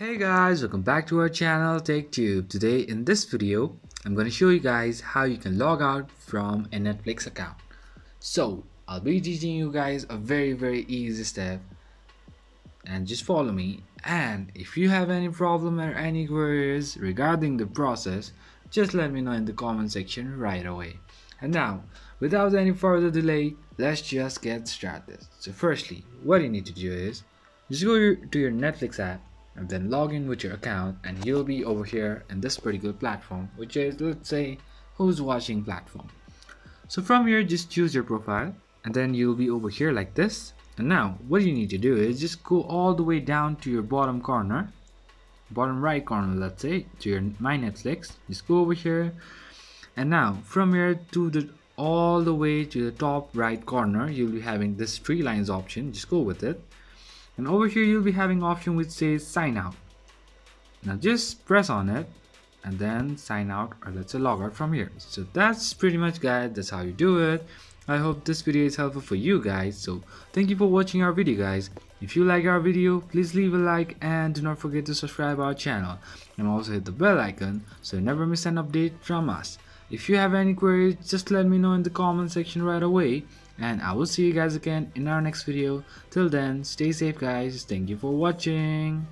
Hey guys, welcome back to our channel TechTube. Today in this video, I'm going to show you guys how you can log out from a Netflix account. So I'll be teaching you guys a very easy step and just follow me. And if you have any problem or any queries regarding the process, just let me know in the comment section right away. And now, without any further delay, let's just get started. So firstly, what you need to do is just go to your Netflix app and then log in with your account, and you'll be over here in this particular platform, which is, let's say, who's watching platform. So from here, just choose your profile, and then you'll be over here like this. And now what you need to do is just go all the way down to your bottom corner, bottom right corner, let's say, to your my Netflix. Just go over here, and now from here to the all the way to the top right corner, you'll be having this three lines option. Just go with it, and over here you'll be having option which says sign out. Now just press on it and then sign out, or let's say log out from here. So that's pretty much, guys, that's how you do it. I hope this video is helpful for you guys. So thank you for watching our video, guys. If you like our video, please leave a like and do not forget to subscribe our channel, and also hit the bell icon so you never miss an update from us. If you have any queries, just let me know in the comment section right away, and I will see you guys again in our next video. Till then, stay safe, guys. Thank you for watching.